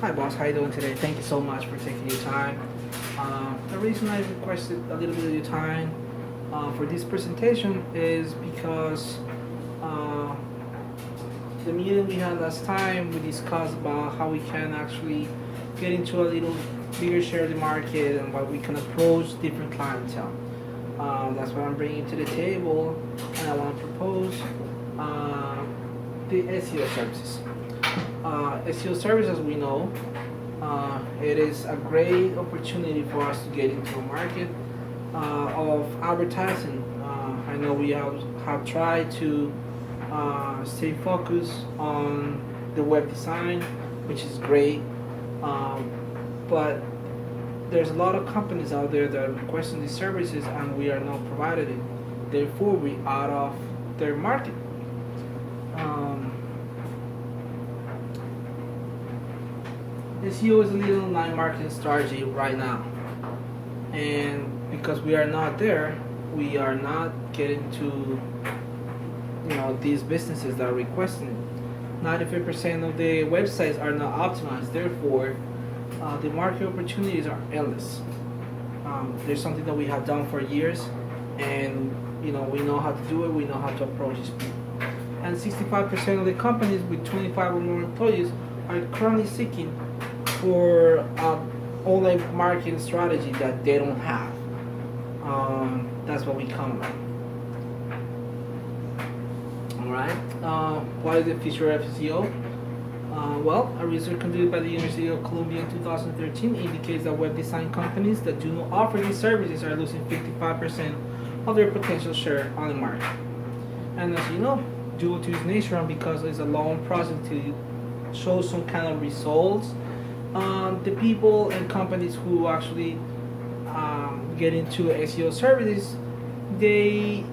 Hi boss, how you doing today? Thank you so much for taking your time. The reason I requested a little bit of your time for this presentation is because uh, the meeting we had last time, we discussed about how we can actually get into a little bigger share of the market and what we can approach different clientele. That's what I'm bringing to the table, and I want to propose uh, the SEO services. SEO services, we know, it is a great opportunity for us to get into a market of advertising. I know we have tried to stay focused on the web design, which is great, um, but there's a lot of companies out there that are requesting these services and we are not provided it. Therefore, we out of their market. Um, SEO is a little online marketing strategy right now, and because we are not there, we are not getting to these businesses that are requesting it. 95% of the websites are not optimized. Therefore, the market opportunities are endless. There's something that we have done for years, and we know how to do it. We know how to approach these people. And 65% of the companies with 25 or more employees are currently seeking for online marketing strategy that they don't have. That's what we come about. All right. What is the future of SEO? Well, a research conducted by the University of Columbia in 2013 indicates that web design companies that do not offer these services are losing 55% of their potential share on the market. And as you know, due to its nature and because it's a long process to show some kind of results, the people and companies who actually get into SEO services, they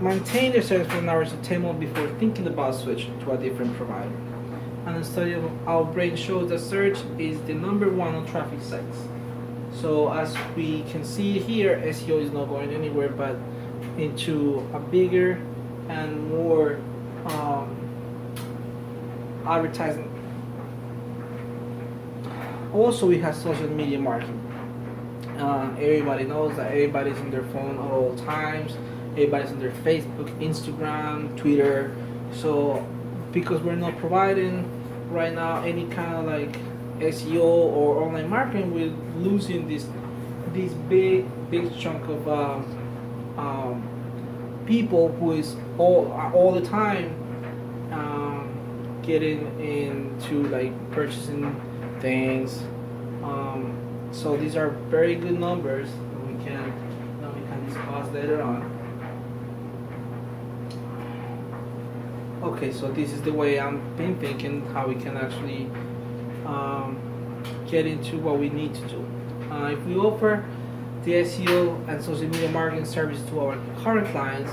maintain their service for an hour to 10 months before thinking about switching to a different provider. And a study of Outbrain shows that search is the number one on traffic sites. So as we can see here, SEO is not going anywhere but into a bigger and more advertising. Also, we have social media marketing. Everybody knows that everybody's on their phone at all times. Everybody's on their Facebook, Instagram, Twitter. So because we're not providing right now any kind of like SEO or online marketing, we're losing this big chunk of people who is all the time getting into like purchasing things. So these are very good numbers that we can discuss later on. Okay, so this is the way I'm been thinking how we can actually get into what we need to do. If we offer the SEO and social media marketing service to our current clients,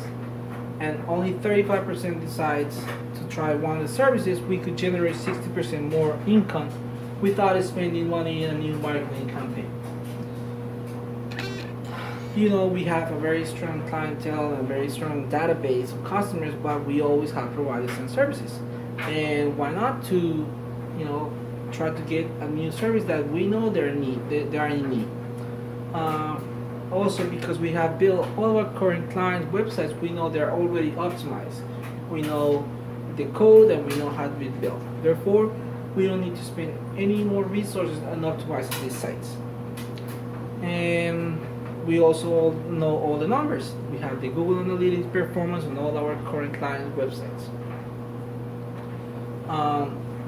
and only 35% decides to try one of the services, we could generate 60% more income without spending money in a new marketing campaign. We have a very strong clientele and a very strong database of customers, but we always have providers and services. And why not to, try to get a new service that we know they are in need. Uh, Also, because we have built all of our current clients' websites, we know they're already optimized. We know the code and we know how to be built. Therefore, we don't need to spend any more resources on optimizing these sites. And we also know all the numbers. We have the Google Analytics performance on all our current clients' websites.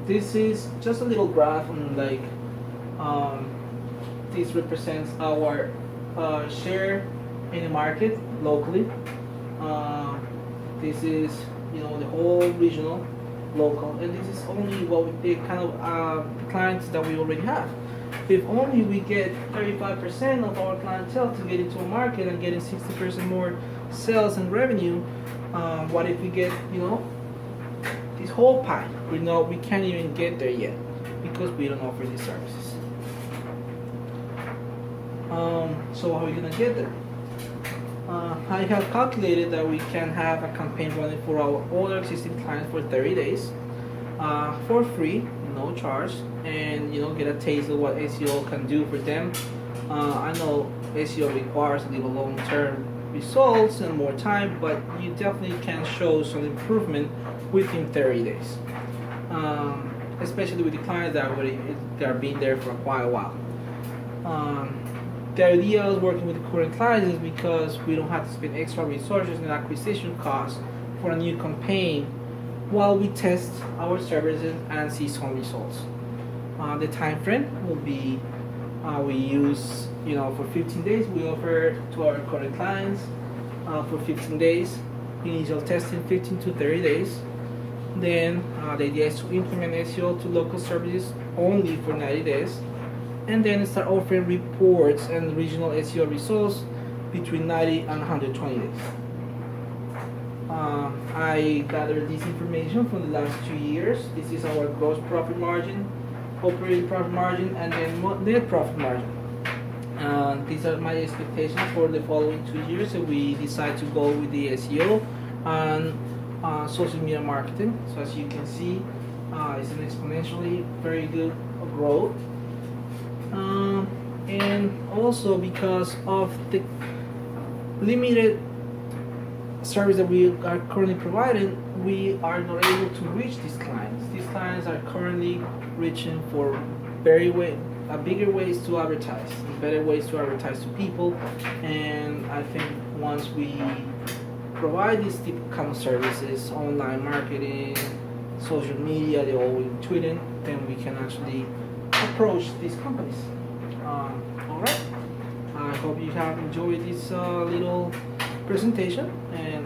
This is just a little graph on um, this represents our share in the market locally. Uh, this is the whole regional, local, and this is only the kind of clients that we already have. If only we get 35% of our clientele to get into a market and getting 60% more sales and revenue, what if we get this whole pie? We can't even get there yet because we don't offer these services. So how are we gonna get there? I have calculated that we can have a campaign running for all our existing clients for 30 days. for free, no charge, and get a taste of what SEO can do for them. I know SEO requires a little long-term results and more time, but you definitely can show some improvement within 30 days. Especially with the clients that are being there for quite a while. The idea of working with the current clients is because we don't have to spend extra resources and acquisition costs for a new campaign while we test our services and see some results. The time frame will be we use for 15 days. We offer to our current clients for 15 days initial testing, 15 to 30 days. Then the idea is to implement SEO to local services only for 90 days, and then start offering reports and regional SEO results between 90 and 120 days. I gathered this information from the last 2 years. This is our gross profit margin, operating profit margin, and then net profit margin. These are my expectations for the following 2 years if we decide to go with the SEO and social media marketing. So as you can see, it's an exponentially very good growth. And also because of the limited service that we are currently providing, we are not able to reach these clients. These clients are currently reaching for bigger ways to advertise, better ways to advertise to people. And I think once we provide these kind of services, online marketing, social media, the old tweeting, then we can actually approach these companies. All right. I hope you have enjoyed this little presentation, and